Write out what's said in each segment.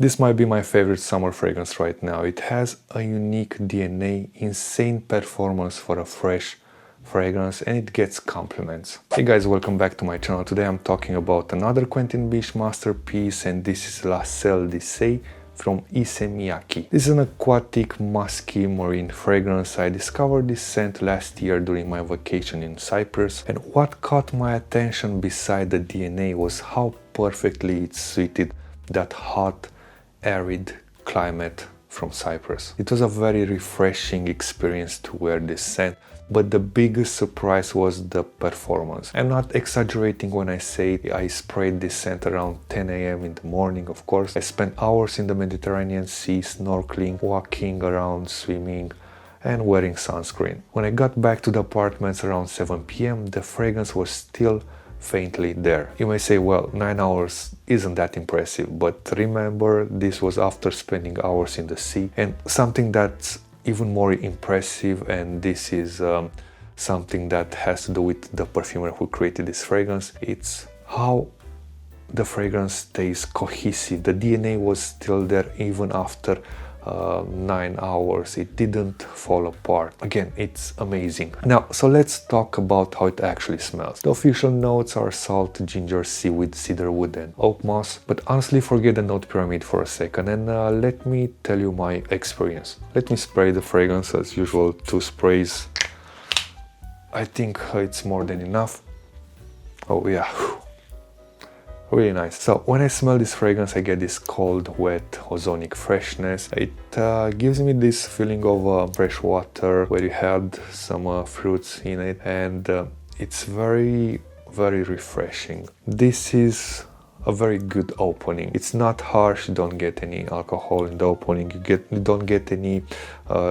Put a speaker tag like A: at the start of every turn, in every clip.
A: This might be my favorite summer fragrance right now. It has a unique DNA, insane performance for a fresh fragrance, and it gets compliments. Hey guys, welcome back to my channel. Today I'm talking about another Quentin Biche masterpiece, and this is La Selle d'Issey from Issey Miyake. This is an aquatic, musky marine fragrance. I discovered this scent last year during my vacation in Cyprus, and what caught my attention beside the DNA was how perfectly it suited that hot, arid climate from Cyprus. It was a very refreshing experience to wear this scent, but the biggest surprise was the performance. I'm not exaggerating when I say I sprayed this scent around 10 a.m. in the morning, of course. I spent hours in the Mediterranean Sea snorkeling, walking around, swimming, and wearing sunscreen. When I got back to the apartments around 7 p.m., the fragrance was still faintly there. You may say, well, 9 hours isn't that impressive, but remember, this was after spending hours in the sea. And something that's even more impressive, and this is something that has to do with the perfumer who created this fragrance, it's how the fragrance stays cohesive. The DNA was still there even after 9 hours. It didn't fall apart. Again, it's amazing. Now, so let's talk about how it actually smells. The official notes are salt, ginger, seaweed, cedarwood, and oak moss. But honestly, forget the note pyramid for a second and let me tell you my experience. Let me spray the fragrance as usual. 2 sprays. I think it's more than enough. Oh yeah. Really nice. So when I smell this fragrance, I get this cold, wet, ozonic freshness. It gives me this feeling of fresh water where you had some fruits in it, and it's very, very refreshing. This is a very good opening. It's not harsh. You don't get any alcohol in the opening. You don't get any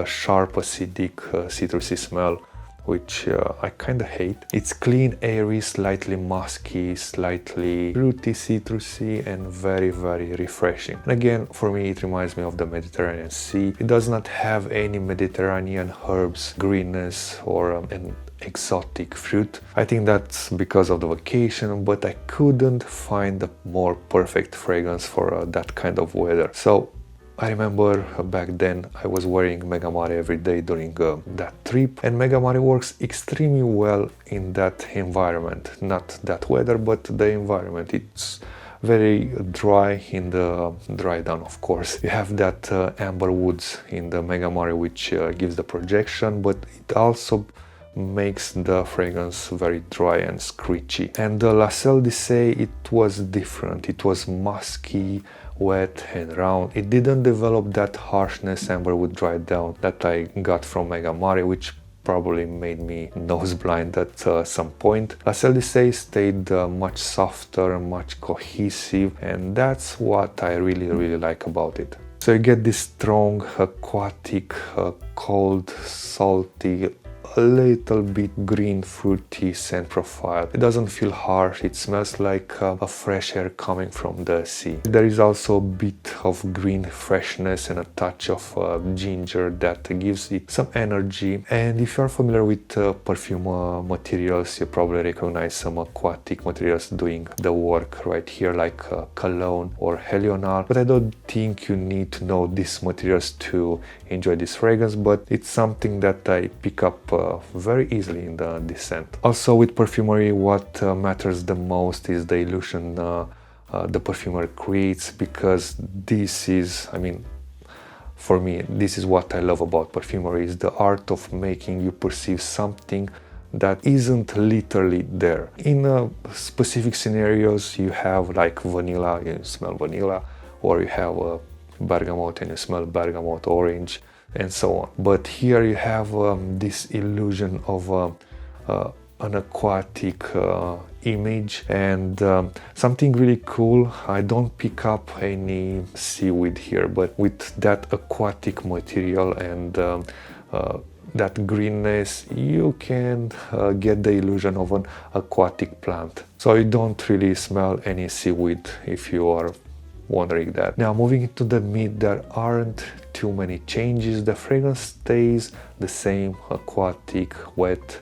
A: sharp, acidic, citrusy smell, which I kind of hate. It's clean, airy, slightly musky, slightly fruity, citrusy, and very, very refreshing. And again, for me, it reminds me of the Mediterranean Sea. It does not have any Mediterranean herbs, greenness, or an exotic fruit. I think that's because of the vacation, but I couldn't find a more perfect fragrance for that kind of weather. So I remember back then I was wearing Mega Mare every day during that trip, and Mega Mare works extremely well in that environment. Not that weather, but the environment. It's very dry in the dry down, of course. You have that amber woods in the Mega Mare, which gives the projection, but it also makes the fragrance very dry and screechy. And the La Selle d'Issey, it was different. It was musky, wet and round. It didn't develop that harshness amberwood dry down that I got from Mega Mare, which probably made me nose blind at some point. La Selle d'Issey stayed much softer, much cohesive, and that's what I really like about it. So you get this strong, aquatic, cold, salty, a little bit green, fruity scent profile. It doesn't feel harsh. It smells like a fresh air coming from the sea. There is also a bit of green freshness and a touch of ginger that gives it some energy. And if you're familiar with perfume materials, you probably recognize some aquatic materials doing the work right here, like cologne or Helional. But I don't think you need to know these materials to enjoy this fragrance, but it's something that I pick up very easily in this scent. Also with perfumery, what matters the most is the illusion the perfumer creates, because this is, I mean, for me, this is what I love about perfumery, is the art of making you perceive something that isn't literally there. In specific scenarios, you have like vanilla, you smell vanilla, or you have bergamot and you smell bergamot, orange, and so on. But here you have this illusion of an aquatic image, and something really cool. I don't pick up any seaweed here, but with that aquatic material and that greenness, you can get the illusion of an aquatic plant. So you don't really smell any seaweed if you are wondering that. Now, moving into the mid, there aren't too many changes. The fragrance stays the same, aquatic, wet.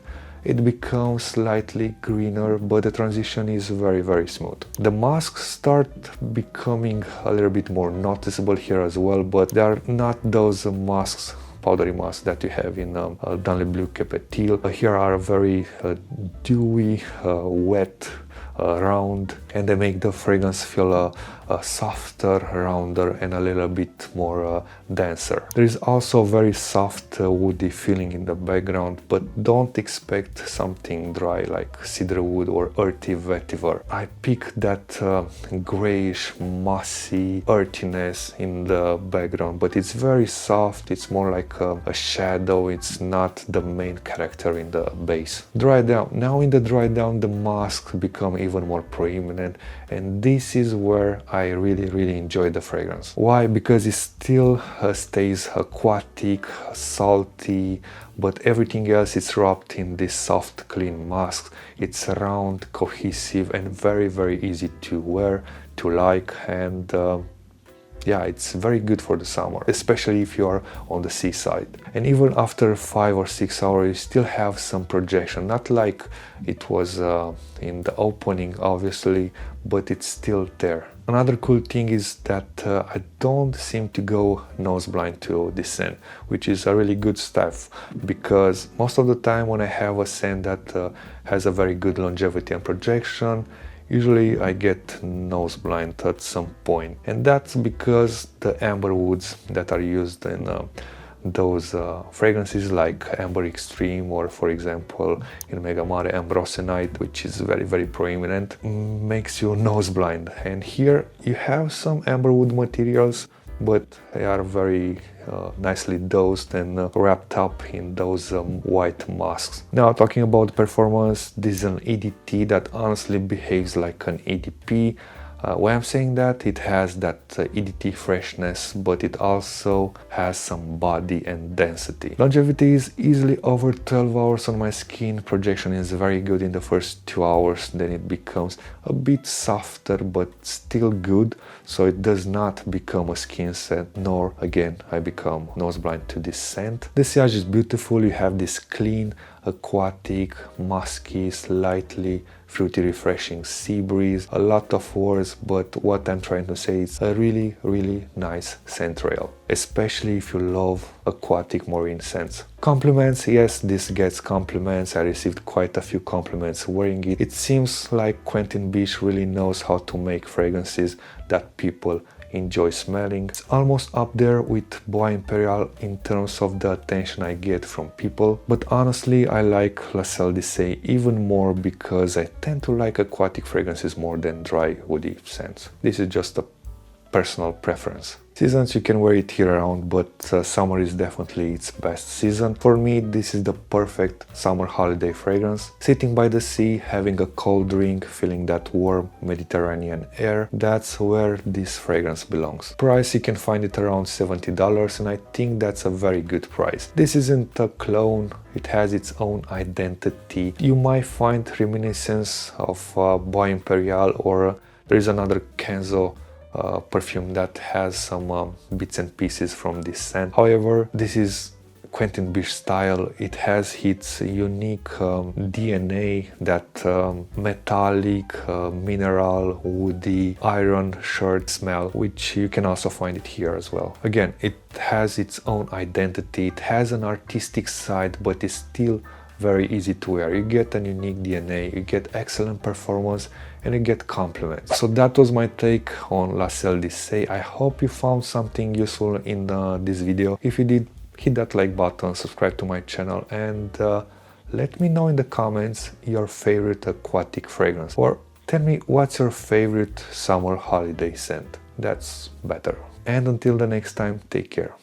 A: it becomes slightly greener, but the transition is very smooth. The masks start becoming a little bit more noticeable here as well, but they are not those masks, powdery masks that you have in Dunlop Blue Capetil. Here are very dewy, wet, round, and they make the fragrance feel softer, rounder, and a little bit more denser. There is also a very soft woody feeling in the background, but don't expect something dry like cedar wood or earthy vetiver. I pick that grayish, mossy earthiness in the background, but it's very soft. It's more like a shadow. It's not the main character in the base. Dry down. Now in the dry down, the masks become even more prominent, and this is where I really enjoy the fragrance. Why? Because it still stays aquatic, salty, but everything else is wrapped in this soft, clean mask. It's round, cohesive, and very easy to wear, to like, and yeah, it's very good for the summer, especially if you are on the seaside. And even after 5 or 6 hours, you still have some projection, not like it was in the opening, obviously, but it's still there. Another cool thing is that I don't seem to go nose blind to this scent, which is a really good stuff, because most of the time when I have a scent that has a very good longevity and projection, usually I get nose blind at some point, and that's because the amber woods that are used in those fragrances like Amber Extreme, or for example in Mega Mare Ambrosenite, which is very prominent, makes you nose blind. And here you have some amberwood materials, but they are very nicely dosed and wrapped up in those white masks. Now, talking about performance, this is an EDT that honestly behaves like an EDP. Why I'm saying that, it has that EDT freshness, but it also has some body and density. Longevity is easily over 12 hours on my skin. Projection is very good in the first 2 hours, then it becomes a bit softer but still good, so it does not become a skin scent, nor again I become nose blind to this scent. The sillage is beautiful. You have this clean, aquatic, musky, slightly fruity, refreshing sea breeze. A lot of words, but what I'm trying to say is a really nice scent trail, especially if you love aquatic marine scents. Compliments, yes, this gets compliments. I received quite a few compliments wearing it. It seems like Quentin Beach really knows how to make fragrances that people enjoy smelling. It's almost up there with Bois Imperial in terms of the attention I get from people, but honestly I like La Selle d'Issey even more because I tend to like aquatic fragrances more than dry woody scents. This is just a personal preference. Seasons, you can wear it year round, but summer is definitely its best season. For me, this is the perfect summer holiday fragrance. Sitting by the sea, having a cold drink, feeling that warm Mediterranean air, that's where this fragrance belongs. Price, you can find it around $70, and I think that's a very good price. This isn't a clone, it has its own identity. You might find reminiscence of Bois Imperial, or there is another Kenzo perfume that has some bits and pieces from this scent. However, this is Quentin Beach style. It has its unique DNA, that metallic, mineral, woody, iron shirt smell, which you can also find it here as well. Again, it has its own identity. It has an artistic side, but it's still very easy to wear. You get a unique DNA, you get excellent performance, and you get compliments. So that was my take on La Selle d'Issey. I hope you found something useful in this video. If you did, hit that like button, subscribe to my channel, and let me know in the comments your favorite aquatic fragrance, or tell me what's your favorite summer holiday scent. That's better. And until the next time, take care.